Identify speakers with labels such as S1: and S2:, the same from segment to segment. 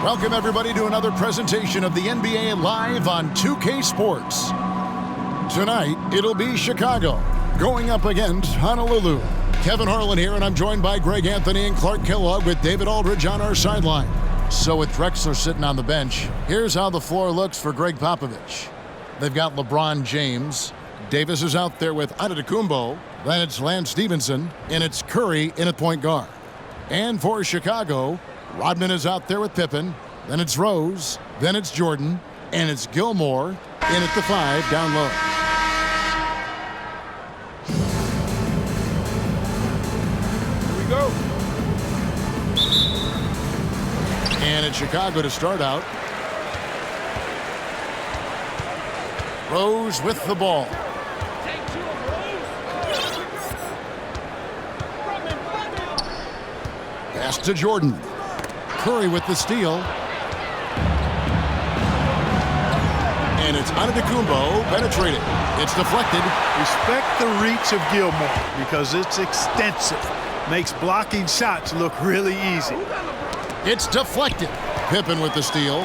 S1: Welcome, everybody, to another presentation of the NBA Live on 2K Sports. Tonight, it'll be Chicago going up against Honolulu. Kevin Harlan here, and I'm joined by Greg Anthony and Clark Kellogg with David Aldridge on our sideline. So with Drexler sitting on the bench, here's how the floor looks for Greg Popovich. They've got LeBron James. Davis is out there with Antetokounmpo. Then it's Lance Stevenson, and it's Curry in at point guard. And for Chicago, Rodman is out there with Pippen. Then it's Rose. Then it's Jordan. And it's Gilmore in at the 5 down low. Here we go. And it's Chicago to start out. Rose with the ball. Pass to Jordan. Curry with the steal. And it's Antetokounmpo penetrated. It's deflected.
S2: Respect the reach of Gilmore because it's extensive. Makes blocking shots look really easy.
S1: It's deflected. Pippen with the steal.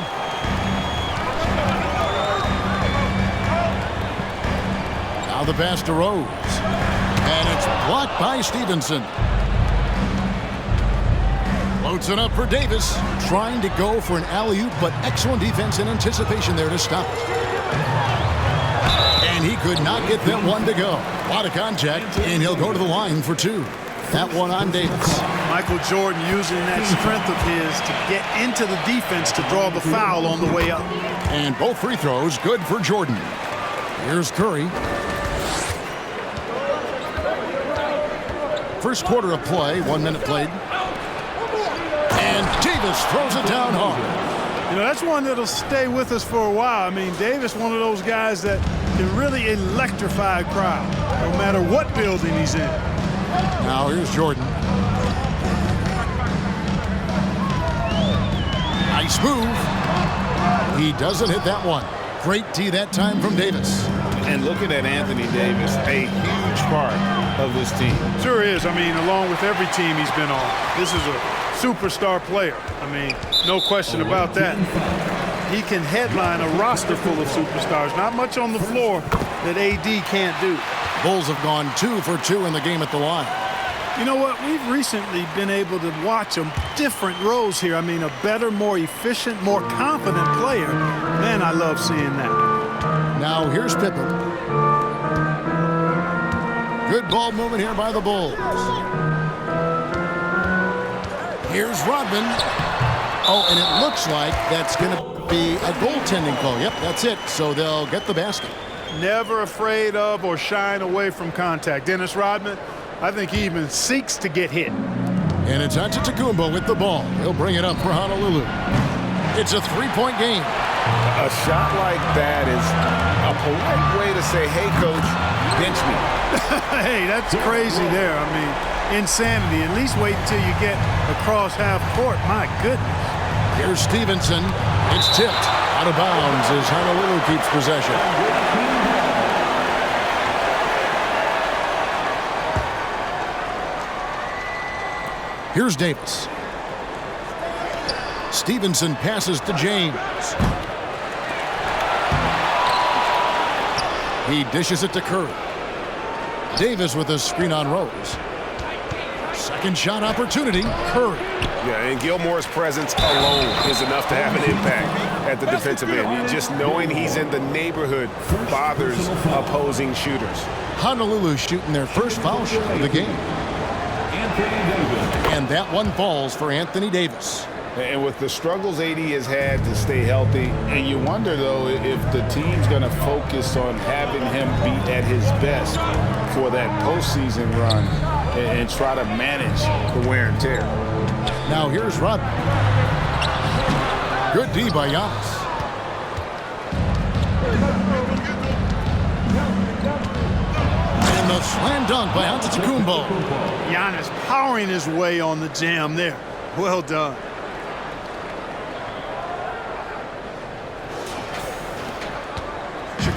S1: Now the pass to Rose. And it's blocked by Stevenson. Floats it up for Davis. Trying to go for an alley-oop, but excellent defense and anticipation there to stop it. And he could not get that one to go. A lot of contact, and he'll go to the line for 2. That one on Davis.
S2: Michael Jordan using that strength of his to get into the defense to draw the foul on the way up.
S1: And both free throws good for Jordan. Here's Curry. First quarter of play, 1 minute played. And Davis throws it down hard.
S2: You know, that's one that'll stay with us for a while. I mean, Davis, one of those guys that can really electrify a crowd, no matter what building he's in.
S1: Now here's Jordan. Nice move. He doesn't hit that one. Great D that time from Davis.
S3: And looking at Anthony Davis, a huge part of this team.
S2: Sure is. I mean, along with every team he's been on, this is a superstar player. I mean, no question about that. He can headline a roster full of superstars. Not much on the floor that AD can't do.
S1: Bulls have gone 2 for 2 in the game at the line.
S2: You know what? We've recently been able to watch a different roles here. I mean, a better, more efficient, more confident player. Man, I love seeing that.
S1: Now here's Pippen. Good ball movement here by the Bulls. Here's Rodman. Oh, and it looks like that's going to be a goaltending call. Yep, that's it. So they'll get the basket.
S2: Never afraid of or shying away from contact. Dennis Rodman, I think he even seeks to get hit.
S1: And it's Antetokounmpo with the ball. He'll bring it up for Honolulu. It's a 3-point game.
S3: A shot like that is a polite way to say, hey, coach, bench me.
S2: Hey, that's crazy there. I mean, insanity. At least wait until you get across half court. My goodness.
S1: Here's Stevenson. It's tipped out of bounds as Honolulu keeps possession. Here's Davis. Stevenson passes to James. He dishes it to Curry. Davis with a screen on Rose. Second shot opportunity, Curry.
S3: Yeah, and Gilmore's presence alone is enough to have an impact at the defensive end. Just knowing he's in the neighborhood bothers opposing shooters.
S1: Honolulu shooting their first foul shot of the game. And that one falls for Anthony Davis.
S3: And with the struggles AD has had to stay healthy, and you wonder, though, if the team's going to focus on having him be at his best for that postseason run and try to manage the wear and tear.
S1: Now here's Rodman. Good D by Giannis. And the slam dunk by Antetokounmpo.
S2: Giannis powering his way on the jam there. Well done.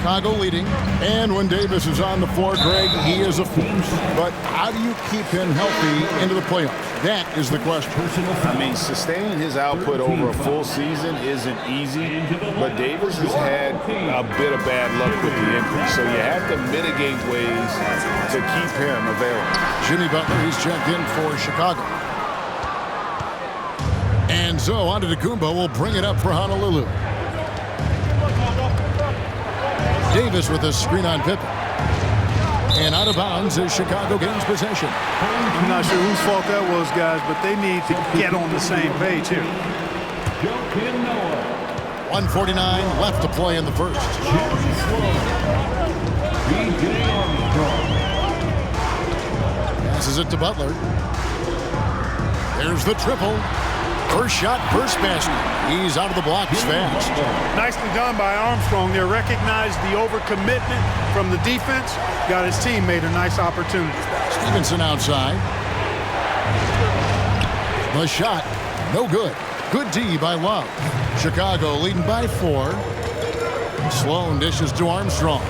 S1: Chicago leading. And when Davis is on the floor, Greg, he is a force. But how do you keep him healthy into the playoffs? That is the question.
S3: I mean, sustaining his output over a full season isn't easy, but Davis has had a bit of bad luck with the injury, so you have to mitigate ways to keep him available.
S1: Jimmy Butler, he's checked in for Chicago. And so Antetokounmpo will bring it up for Honolulu. Davis with a screen on Pippen. And out of bounds as Chicago gains possession.
S2: I'm not sure whose fault that was, guys, but they need to get on the same page here.
S1: 1:49 left to play in the first. Passes it to Butler. There's the triple. First shot, first basket. He's out of the blocks fast.
S2: Nicely done by Armstrong there. Recognized the overcommitment from the defense. Got his teammate a nice opportunity.
S1: Stevenson outside. The shot, no good. Good D by Love. Chicago leading by 4. Sloan dishes to Armstrong.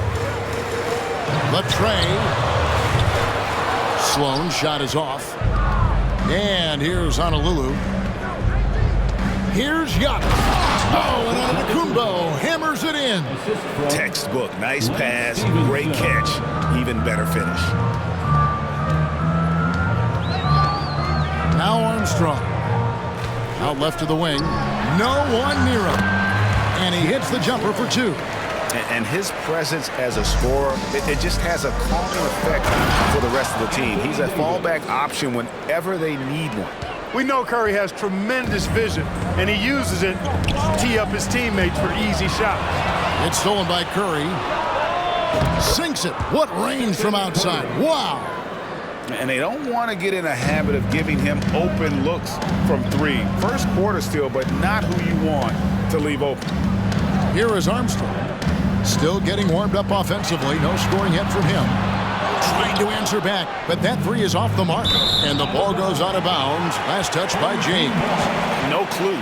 S1: Latrey. Sloan shot is off. And here's Honolulu. Here's Yacht. Oh, and Antetokounmpo hammers it in.
S3: Textbook, nice pass, great catch, even better finish.
S1: Now Armstrong. Out left to the wing. No one near him. And he hits the jumper for 2.
S3: And his presence as a scorer, it just has a calming effect for the rest of the team. He's a fallback option whenever they need one.
S2: We know Curry has tremendous vision, and he uses it to tee up his teammates for easy shots.
S1: It's stolen by Curry. Sinks it. What range from outside. Wow.
S3: And they don't want to get in a habit of giving him open looks from 3. First quarter steal, but not who you want to leave open.
S1: Here is Armstrong. Still getting warmed up offensively. No scoring yet from him. Trying to answer back, but that 3 is off the mark. And the ball goes out of bounds. Last touch by James.
S3: No clue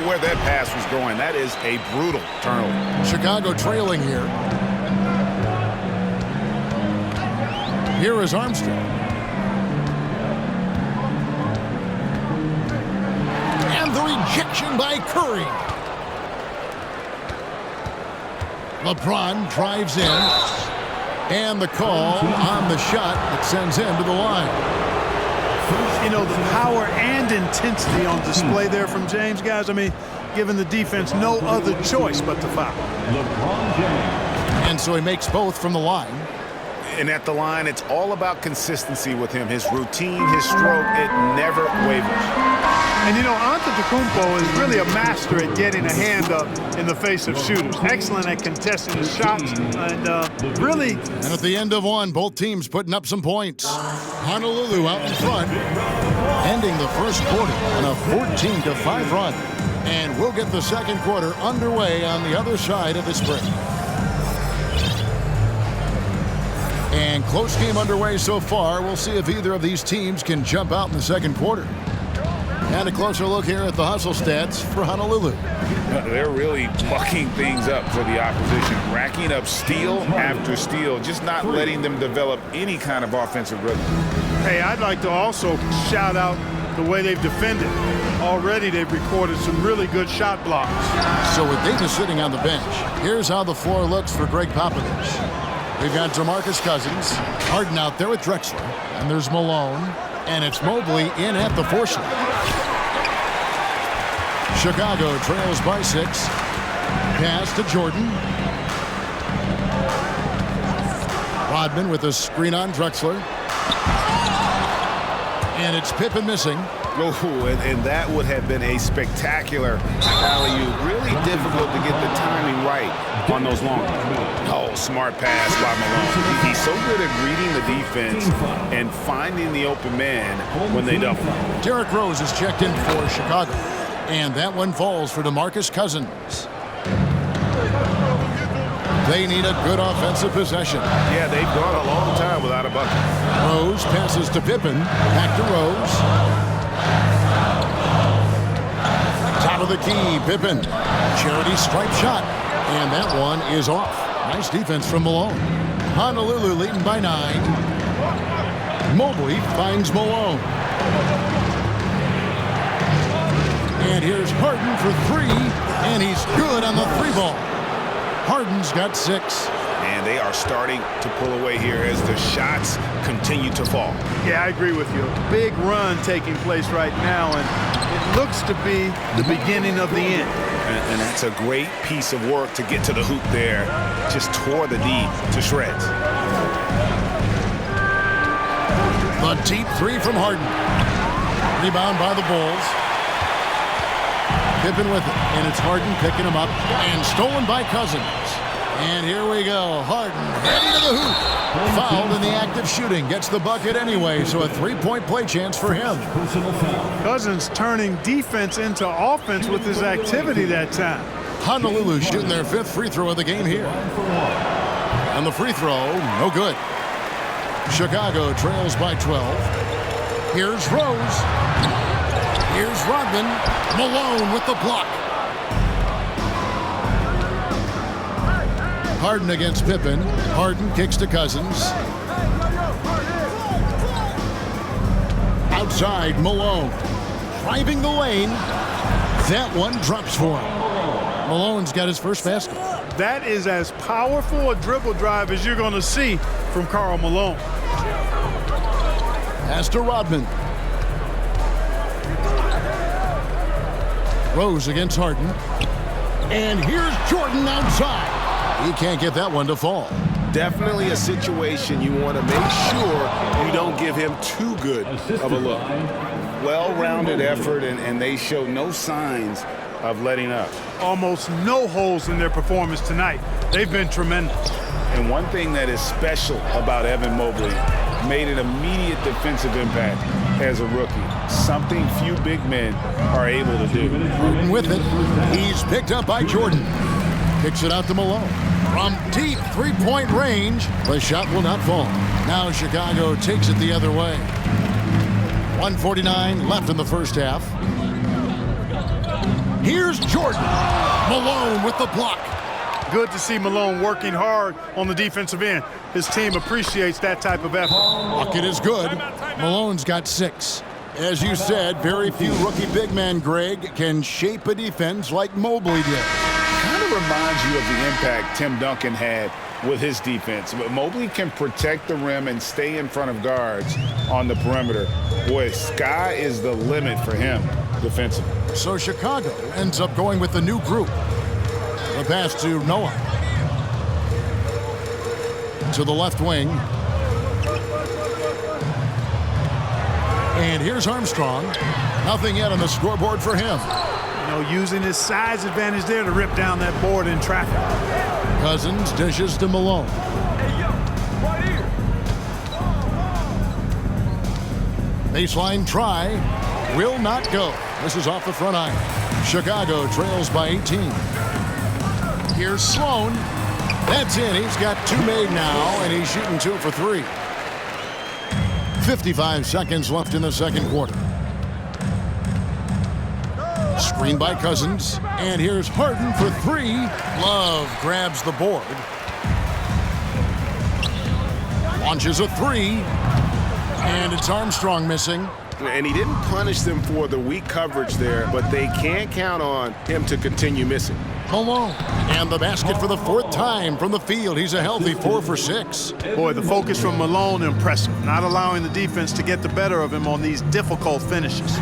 S3: where that pass was going. That is a brutal turnover.
S1: Chicago trailing here. Here is Armstrong. And the rejection by Curry. LeBron drives in. And the call on the shot that sends him to the line.
S2: You know, the power and intensity on display there from James, guys. I mean, giving the defense no other choice but to foul.
S1: And so he makes both from the line.
S3: And at the line, it's all about consistency with him. His routine, his stroke, it never wavers.
S2: And, you know, Antetokounmpo is really a master at getting a hand up in the face of shooters. Excellent at contesting his shots. And really...
S1: And at the end of one, both teams putting up some points. Honolulu out in front, ending the first quarter on a 14-5 run. And we'll get the second quarter underway on the other side of this break. And close game underway so far. We'll see if either of these teams can jump out in the second quarter. And a closer look here at the hustle stats for Honolulu.
S3: They're really mucking things up for the opposition, racking up steal after steal, just not letting them develop any kind of offensive rhythm.
S2: Hey, I'd like to also shout out the way they've defended. Already they've recorded some really good shot blocks.
S1: So with Davis sitting on the bench, here's how the floor looks for Greg Popovich. We've got DeMarcus Cousins, Harden out there with Drexler, and there's Malone, and it's Mobley in at the 4 slot. Chicago trails by 6. Pass to Jordan. Rodman with a screen on Drexler. And it's Pippen missing.
S3: Oh, and that would have been a spectacular alley-oop. Really difficult to get the timing right on those long ones. Oh, smart pass by Malone. He's so good at reading the defense and finding the open man when they double.
S1: Derrick Rose is checked in for Chicago. And that one falls for DeMarcus Cousins. They need a good offensive possession.
S3: Yeah, they've gone a long time without a bucket.
S1: Rose passes to Pippen. Back to Rose. Top of the key, Pippen. Charity stripe shot. And that one is off. Nice defense from Malone. Honolulu leading by 9. Mobley finds Malone. And here's Harden for 3, and he's good on the 3-ball. Harden's got 6.
S3: And they are starting to pull away here as the shots continue to fall.
S2: Yeah, I agree with you. A big run taking place right now, and it looks to be the beginning of the end.
S3: And that's a great piece of work to get to the hoop there. Just tore the D to shreds.
S1: The deep 3 from Harden. Rebound by the Bulls. Pippen with it, and it's Harden picking him up, and stolen by Cousins. And here we go. Harden heading to the hoop. Fouled in the act of shooting. Gets the bucket anyway, so a 3-point play chance for him.
S2: Cousins turning defense into offense with his activity that time.
S1: Honolulu shooting their 5th free throw of the game here. And the free throw, no good. Chicago trails by 12. Here's Rose. Here's Rodman. Malone with the block. Harden against Pippen. Harden kicks to Cousins. Outside, Malone. Driving the lane. That one drops for him. Malone's got his first basket.
S2: That is as powerful a dribble drive as you're going to see from Karl Malone.
S1: Pass to Rodman. Rose against Harden. And here's Jordan outside. He can't get that one to fall.
S3: Definitely a situation you want to make sure you don't give him too good of a look. Well-rounded effort, and they show no signs of letting up.
S2: Almost no holes in their performance tonight. They've been tremendous.
S3: And one thing that is special about Evan Mobley, made an immediate defensive impact as a rookie. Something few big men are able to do.
S1: Harden with it. He's picked up by Jordan. Kicks it out to Malone. From deep 3-point range, the shot will not fall. Now Chicago takes it the other way. 1:49 left in the first half. Here's Jordan. Malone with the block.
S2: Good to see Malone working hard on the defensive end. His team appreciates that type of effort.
S1: Bucket is good. Malone's got 6. As you said, very few rookie big men, Greg, can shape a defense like Mobley did.
S3: Kind of reminds you of the impact Tim Duncan had with his defense. But Mobley can protect the rim and stay in front of guards on the perimeter. Boy, sky is the limit for him defensively.
S1: So Chicago ends up going with the new group. The pass to Noah. To the left wing. And here's Armstrong. Nothing yet on the scoreboard for him.
S2: You know, using his size advantage there to rip down that board in traffic.
S1: Cousins dishes to Malone. Baseline try. Will not go. This is off the front iron. Chicago trails by 18. Here's Sloan. That's in. He's got 2 made now, and he's shooting 2 for 3. 55 seconds left in the second quarter. Screen by Cousins. And here's Harden for 3. Love grabs the board. Launches a 3. And it's Armstrong missing.
S3: And he didn't punish them for the weak coverage there, but they can't count on him to continue missing.
S1: Malone. And the basket for the 4th time from the field. He's a healthy 4 for 6.
S2: Boy, the focus from Malone, impressive. Not allowing the defense to get the better of him on these difficult finishes.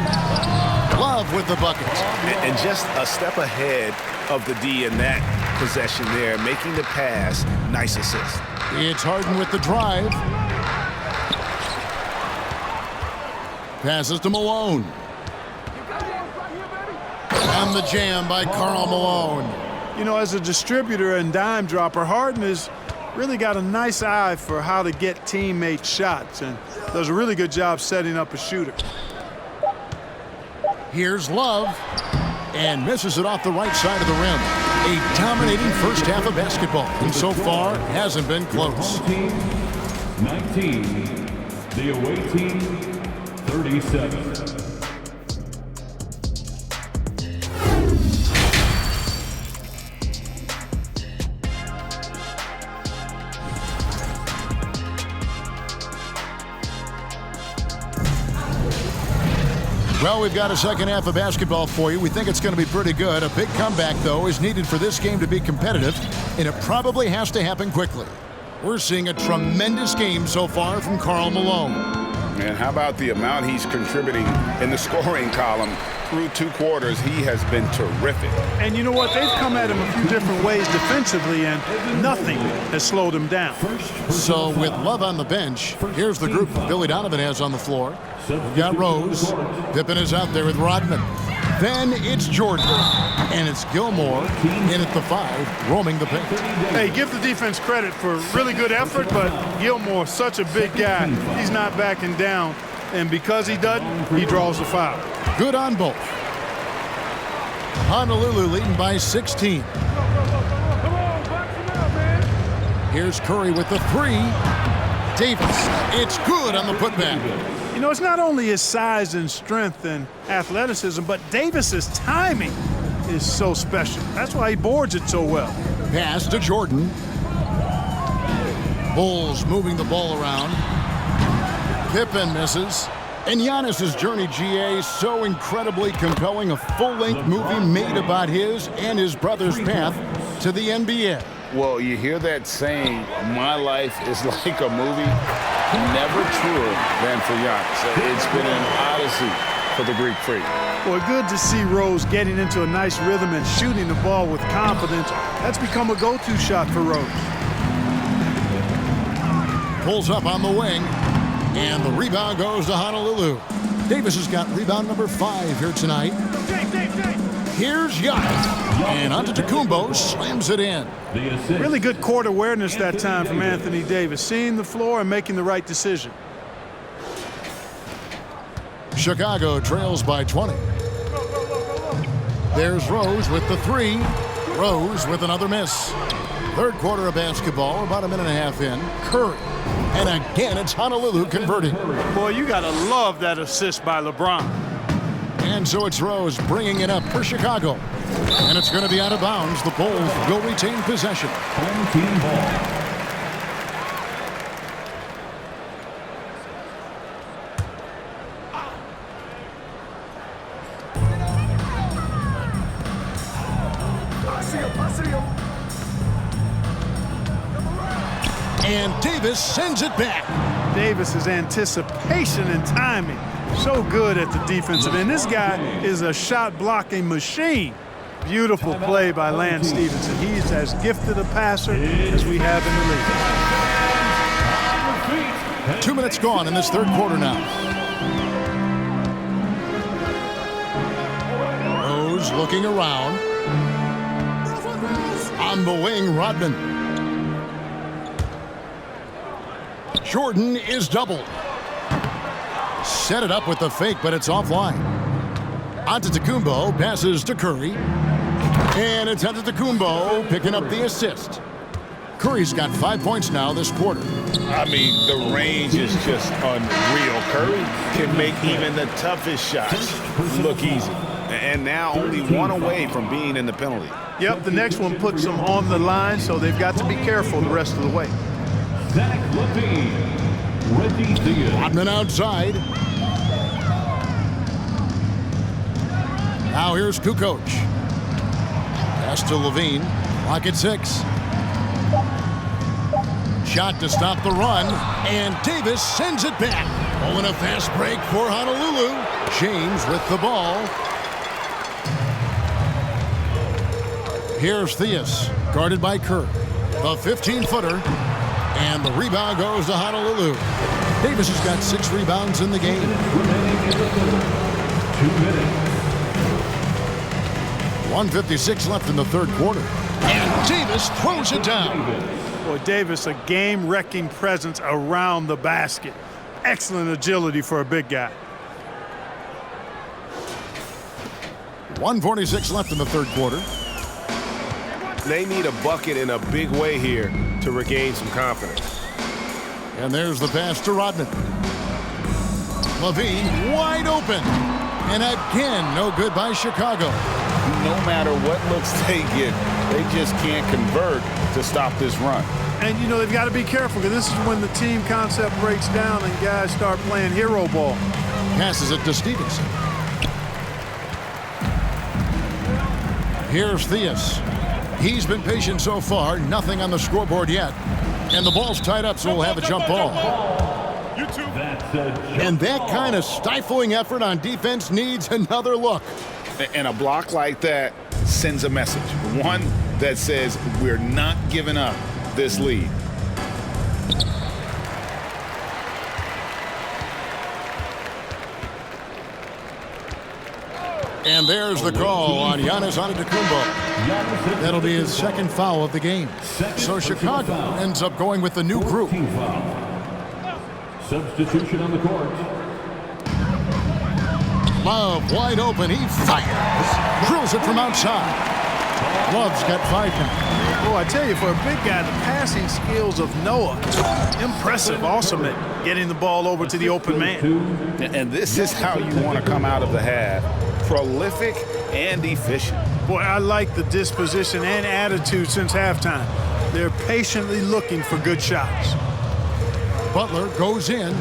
S1: Love with the bucket.
S3: And just a step ahead of the D in that possession there, making the pass. Nice assist.
S1: It's Harden with the drive. Passes to Malone. And the jam by Karl Malone.
S2: You know, as a distributor and dime dropper, Harden has really got a nice eye for how to get teammate shots and does a really good job setting up a shooter.
S1: Here's Love. And misses it off the right side of the rim. A dominating first half of basketball. And so far, hasn't been close.
S4: Home team, 19. The away team, 37.
S1: Well, we've got a second half of basketball for you. We think it's going to be pretty good. A big comeback, though, is needed for this game to be competitive, and it probably has to happen quickly. We're seeing a tremendous game so far from Karl Malone.
S3: Man, how about the amount he's contributing in the scoring column? Through 2 quarters, he has been terrific.
S2: And you know what? They've come at him a few different ways defensively, and nothing has slowed him down.
S1: So with Love on the bench, here's the group Billy Donovan has on the floor. We've got Rose. Pippen is out there with Rodman. Then it's Jordan. And it's Gilmore in at the 5, roaming the paint.
S2: Hey, give the defense credit for really good effort, but Gilmore, such a big guy. He's not backing down. And because he doesn't, he draws the foul.
S1: Good on both. Honolulu leading by 16. Here's Curry with the 3. Davis. It's good on the putback.
S2: You know, it's not only his size and strength and athleticism, but Davis's timing is so special. That's why he boards it so well.
S1: Pass to Jordan. Bulls moving the ball around. Pippen misses. And Giannis's journey, GA, so incredibly compelling. A full-length movie made about his and his brother's path to the NBA.
S3: Well, you hear that saying, my life is like a movie. Never truer than for Giannis. It's been an odyssey for the Greek freak.
S2: Well, good to see Rose getting into a nice rhythm and shooting the ball with confidence. That's become a go-to shot for Rose.
S1: Pulls up on the wing. And the rebound goes to Honolulu. Davis has got rebound number 5 here tonight. Here's Giannis. And Antetokounmpo slams it in.
S2: Really good court awareness that time from Anthony Davis. Seeing the floor and making the right decision.
S1: Chicago trails by 20. There's Rose with the 3. Rose with another miss. Third quarter of basketball, about a minute and a half in. Curry. And again, it's Honolulu converting.
S2: Boy, you got to love that assist by LeBron.
S1: And so it's Rose bringing it up for Chicago. And it's going to be out of bounds. The Bulls will retain possession.
S4: Home team ball.
S1: And Davis sends it back.
S2: Davis's anticipation and timing, so good at the defensive end. This guy is a shot-blocking machine. Beautiful play by Lance Stevenson. He's as gifted a passer as we have in the league.
S1: 2 minutes gone in this third quarter now. Rose looking around. On the wing, Rodman. Jordan is doubled. Set it up with the fake, but it's offline. Antetokounmpo passes to Curry. And it's Antetokounmpo picking up the assist. Curry's got 5 points now this quarter.
S3: I mean, the range is just unreal. Curry can make even the toughest shots look easy. And now only 1 away from being in the penalty.
S2: Yep, the next one puts them on the line, so they've got to be careful the rest of the way.
S4: Zach Levine. Reggie Diaz.
S1: Rodman outside. Now here's Kukoc. Pass to Levine. Clock at 6. Shot to stop the run. And Davis sends it back. Pulling a fast break for Honolulu. James with the ball. Here's Theus. Guarded by Kerr. The 15-footer. And the rebound goes to Honolulu. Davis has got 6 rebounds in the game.
S4: 2 minutes.
S1: 1:56 left in the third quarter. And Davis throws it down.
S2: Boy, Davis, a game-wrecking presence around the basket. Excellent agility for a big guy.
S1: 1:46 left in the third quarter.
S5: They need a bucket in a big way here to regain some confidence.
S1: And there's the pass to Rodman. Levine wide open. And again, no good by Chicago.
S3: No matter what looks they get, they just can't convert to stop this run.
S2: And, you know, they've got to be careful because this is when the team concept breaks down and guys start playing hero ball.
S1: Passes it to Stevenson. Here's Theus. He's been patient so far. Nothing on the scoreboard yet. And the ball's tied up, so we'll have a jump ball. And that kind of stifling effort on defense needs another look.
S3: And a block like that sends a message. One that says we're not giving up this lead.
S1: And there's the call on Giannis Antetokounmpo. That'll be his second foul of the game. So Chicago ends up going with the new group.
S4: Substitution on the court.
S1: Love wide open. He fires. Drills it from outside. Love's got 5 now.
S2: Oh, I tell you, for a big guy, the passing skills of Noah, impressive, awesome at getting the ball over to the open man.
S3: And this is how you want to come out of the half. Prolific and efficient.
S2: Boy, I like the disposition and attitude since halftime. They're patiently looking for good shots.
S1: Butler goes in.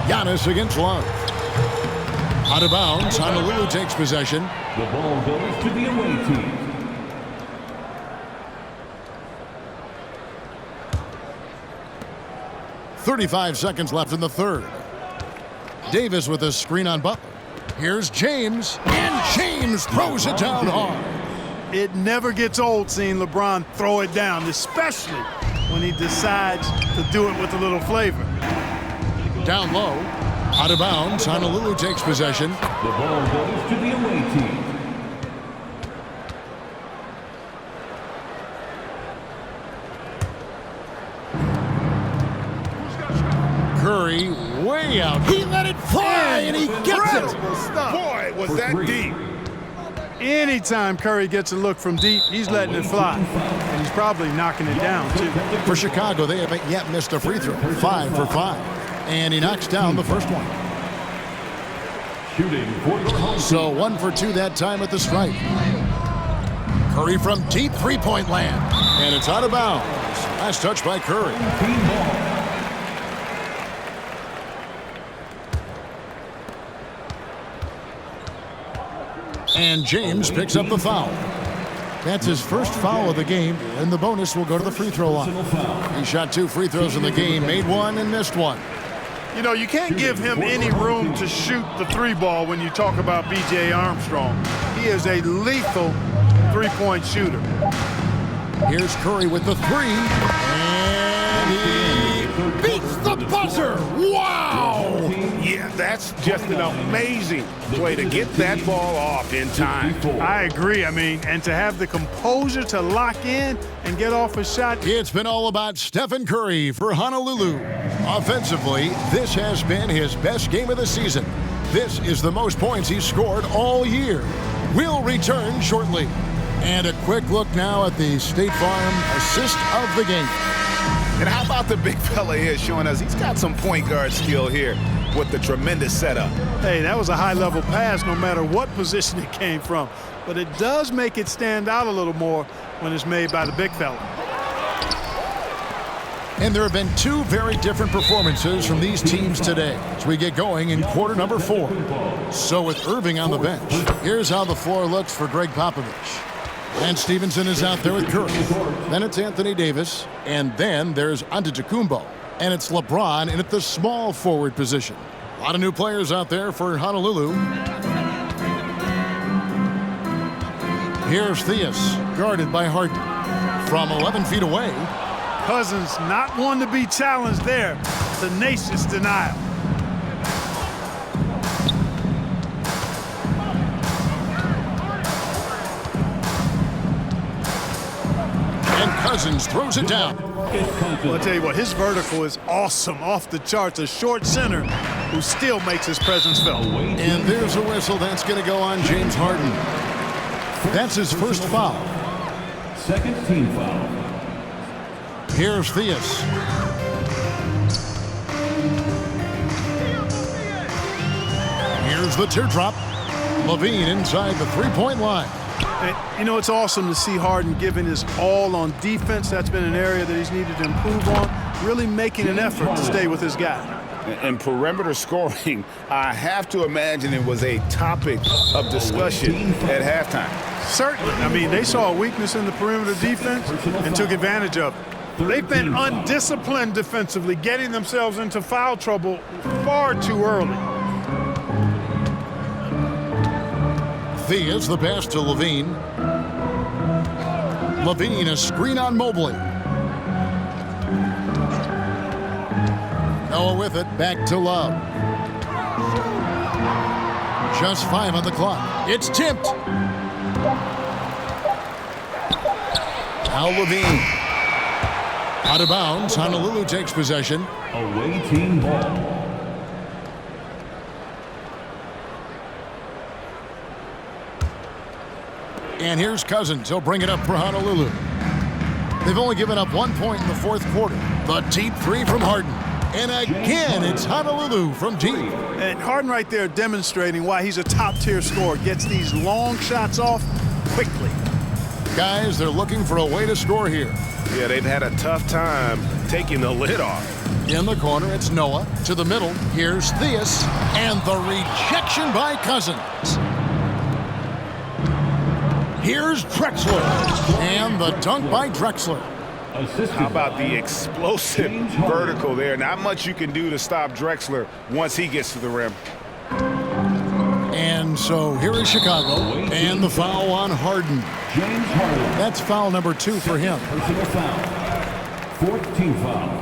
S1: Giannis against Love. Out of bounds. Honolulu takes possession.
S4: The ball goes to the away team.
S1: .35 seconds left in the third. Davis with a screen on Butler. Here's James, and James throws it down hard.
S2: It never gets old seeing LeBron throw it down, especially when he decides to do it with a little flavor.
S1: Down low, out of bounds. Honolulu takes possession.
S4: The ball goes to the away team.
S1: Curry way out. He let it fly, and he gets it.
S3: Boy, was that deep.
S2: Anytime Curry gets a look from deep, he's letting it fly. And he's probably knocking it down, too.
S1: For Chicago, they haven't yet missed a free throw. 5 for 5. And he knocks down the first one.
S4: Shooting for your home.
S1: So 1 for 2 that time at the stripe. Curry from deep three-point land. And it's out of bounds. Last touch by Curry.
S4: Team ball.
S1: And James picks up the foul. That's his first foul of the game, and the bonus will go to the free throw line. He shot 2 free throws in the game, made 1 and missed 1.
S2: You know, you can't give him any room to shoot the 3-ball when you talk about B.J. Armstrong. He is a lethal 3-point shooter.
S1: Here's Curry with the 3, and he beats the buzzer. Wow!
S3: Yeah, that's just an amazing way to get that ball off in time.
S2: I agree. I mean, and to have the composure to lock in and get off a shot.
S1: It's been all about Stephen Curry for Honolulu. Offensively, this has been his best game of the season. This is the most points he's scored all year. We'll return shortly. And a quick look now at the State Farm assist of the game.
S3: And how about the big fella here showing us he's got some point guard skill here with the tremendous setup.
S2: Hey, that was a high-level pass no matter what position it came from. But it does make it stand out a little more when it's made by the big fella.
S1: And there have been 2 very different performances from these teams today as we get going in quarter number 4. So with Irving on the bench, here's how the floor looks for Greg Popovich. And Stevenson is out there with Curry. Then it's Anthony Davis. And then there's Antetokounmpo. And it's LeBron in at the small forward position. A lot of new players out there for Honolulu. Here's Theus, guarded by Harden. From 11 feet away.
S2: Cousins not one to be challenged there. Tenacious denial.
S1: And Cousins throws it down.
S2: Well, I'll tell you what, his vertical is awesome, off the charts. A short center who still makes his presence felt.
S1: And there's a whistle. That's going to go on James Harden. That's his first foul.
S4: Second team foul.
S1: Here's Theus. Here's the teardrop. Levine inside the three-point line.
S2: And, you know, it's awesome to see Harden giving his all on defense. That's been an area that he's needed to improve on, really making an effort to stay with his guy.
S3: And perimeter scoring, I have to imagine it was a topic of discussion at halftime.
S2: Certainly. I mean, they saw a weakness in the perimeter defense and took advantage of it. They've been undisciplined defensively, getting themselves into foul trouble far too early.
S1: Thea's the pass to Levine. Levine, a screen on Mobley. Noah with it, back to Love. Just 5 on the clock. It's tipped. Now Levine. Out of bounds. Honolulu takes possession.
S4: Away team ball.
S1: And here's Cousins. He'll bring it up for Honolulu. They've only given up 1 point in the fourth quarter. The deep three from Harden. And again, it's Honolulu from deep.
S2: And Harden right there demonstrating why he's a top-tier scorer. Gets these long shots off quickly.
S1: Guys, they're looking for a way to score here.
S5: Yeah, they've had a tough time taking the lid off.
S1: In the corner, it's Noah. To the middle, here's Theus. And the rejection by Cousins. Here's Drexler. And the dunk by Drexler.
S3: How about the explosive vertical there? Not much you can do to stop Drexler once he gets to the rim.
S1: And so here is Chicago. And the foul on Harden.
S4: James Harden.
S1: That's foul number 2 for him.
S4: Personal foul. Fourth team foul.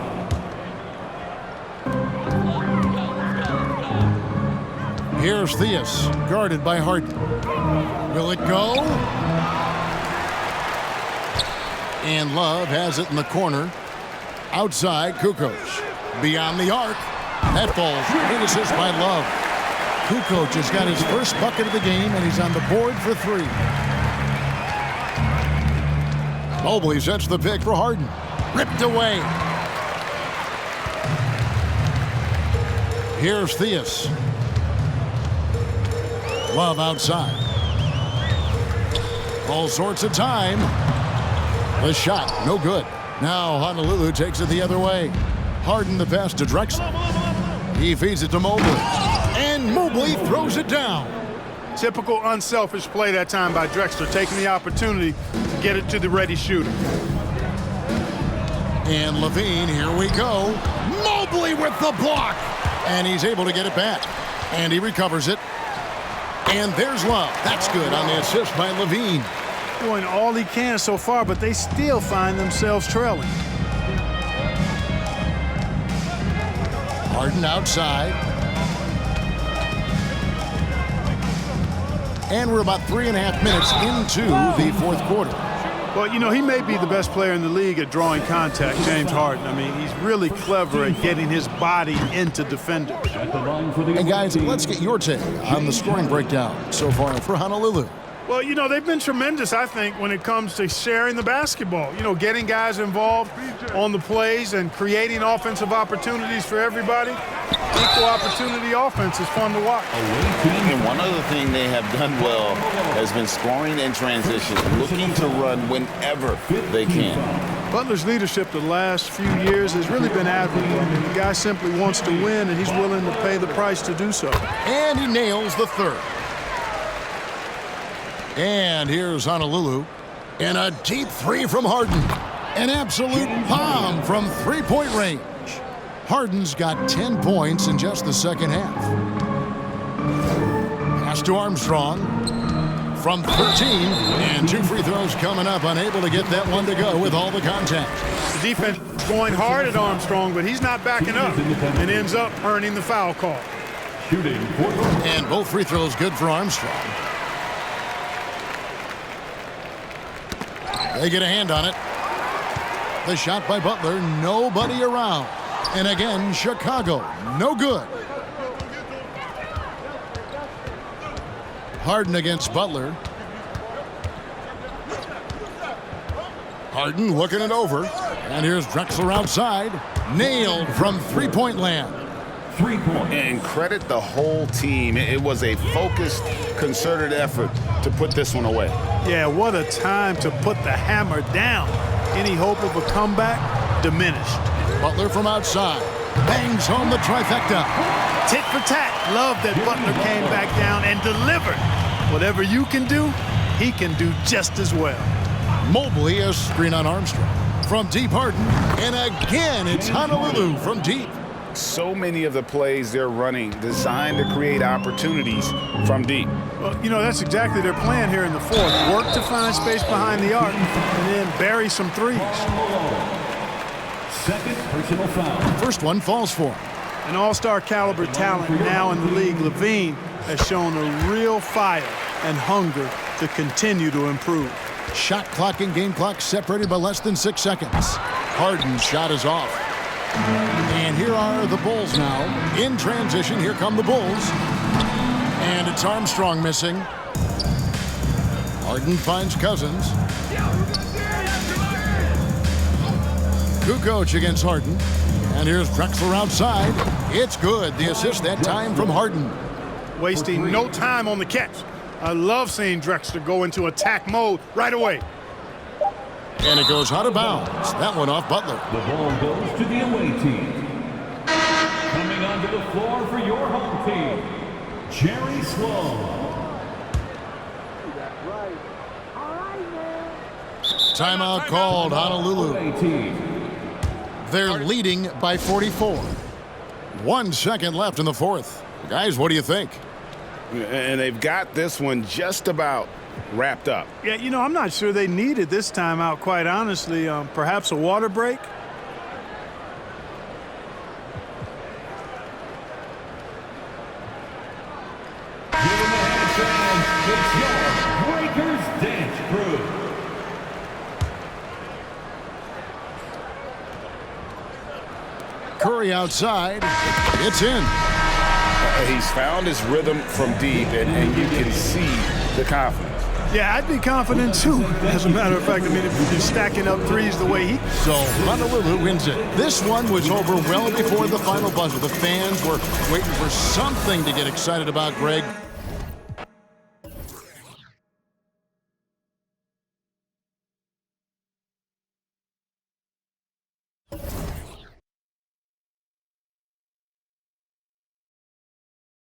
S1: Here's Theus, guarded by Harden. Will it go? And Love has it in the corner. Outside, Kukoc. Beyond the arc. That falls. Great assist by Love. Kukoc has got his first bucket of the game, and he's on the board for 3. Mobley sets the pick for Harden. Ripped away. Here's Theus. Love outside. All sorts of time. The shot, no good. Now Honolulu takes it the other way. Harden the pass to Drexler. He feeds it to Mobley. And Mobley throws it down.
S2: Typical unselfish play that time by Drexler, taking the opportunity to get it to the ready shooter.
S1: And Levine, here we go. Mobley with the block. And he's able to get it back. And he recovers it. And there's Love. That's good on the assist by Levine.
S2: Doing all he can so far, but they still find themselves trailing.
S1: Harden outside. And we're about 3.5 minutes into the fourth quarter.
S2: Well, you know, he may be the best player in the league at drawing contact, James Harden. I mean, he's really clever at getting his body into defenders.
S1: And guys, let's get your take on the scoring breakdown so far for Honolulu.
S2: Well, you know, they've been tremendous, I think, when it comes to sharing the basketball. You know, getting guys involved on the plays and creating offensive opportunities for everybody. Equal opportunity offense is fun to watch.
S3: And one other thing they have done well has been scoring in transition, looking to run whenever they can.
S2: Butler's leadership the last few years has really been admirable. I mean, the guy simply wants to win, and he's willing to pay the price to do so.
S1: And he nails the third. And here's Honolulu. And a deep three from Harden. An absolute bomb from three-point range. Harden's got 10 points in just the second half. Pass to Armstrong from 13. And 2 free throws coming up. Unable to get that one to go with all the contact.
S2: The defense going hard at Armstrong, but he's not backing up and ends up earning the foul call.
S1: And both free throws good for Armstrong. They get a hand on it. The shot by Butler, nobody around. And again, Chicago, no good. Harden against Butler. Harden looking it over. And here's Drexler outside. Nailed from three-point land.
S4: 3 points.
S3: And credit the whole team. It was a focused, concerted effort to put this one away.
S2: Yeah, what a time to put the hammer down. Any hope of a comeback diminished.
S1: Butler from outside. bangs home the trifecta.
S2: Tit for tat. Love that Butler came back down and delivered. Whatever you can do, he can do just as well.
S1: Mobley, a screen on Armstrong. From deep, Harden. And again, it's Honolulu from deep.
S3: So many of the plays they're running designed to create opportunities from deep.
S2: Well, you know, that's exactly their plan here in the fourth. Work to find space behind the arc and then bury some threes.
S4: Second personal foul.
S1: First one falls for him.
S2: An all-star caliber talent now in the league, Levine has shown a real fire and hunger to continue to improve.
S1: Shot clock and game clock separated by less than 6 seconds. Harden's shot is off. And here are the Bulls now. In transition, here come the Bulls. And it's Armstrong missing. Harden finds Cousins. Kukoc against Harden. And here's Drexler outside. It's good. The assist that time from Harden.
S2: Wasting no time on the catch. I love seeing Drexler go into attack mode right away.
S1: And it goes out of bounds. That one off Butler.
S4: The ball goes to the away team. Coming onto the floor for your home team, Jerry Sloan.
S1: Timeout called, Honolulu.
S4: Away team.
S1: They're leading by 44. 1 second left in the fourth. Guys, what do you think?
S3: And they've got this one just about wrapped up.
S2: Yeah, you know, I'm not sure they needed this timeout, quite honestly. Perhaps a water break?
S4: Give them a hand, fans. It's your Breakers Dance Crew.
S1: Curry outside. It's in.
S3: He's found his rhythm from deep, and you can see the confidence.
S2: Yeah, I'd be confident too. As a matter of fact, I mean, if you're stacking up threes the way he...
S1: So Honolulu wins it. This one was over well before the final buzzer. The fans were waiting for something to get excited about, Greg.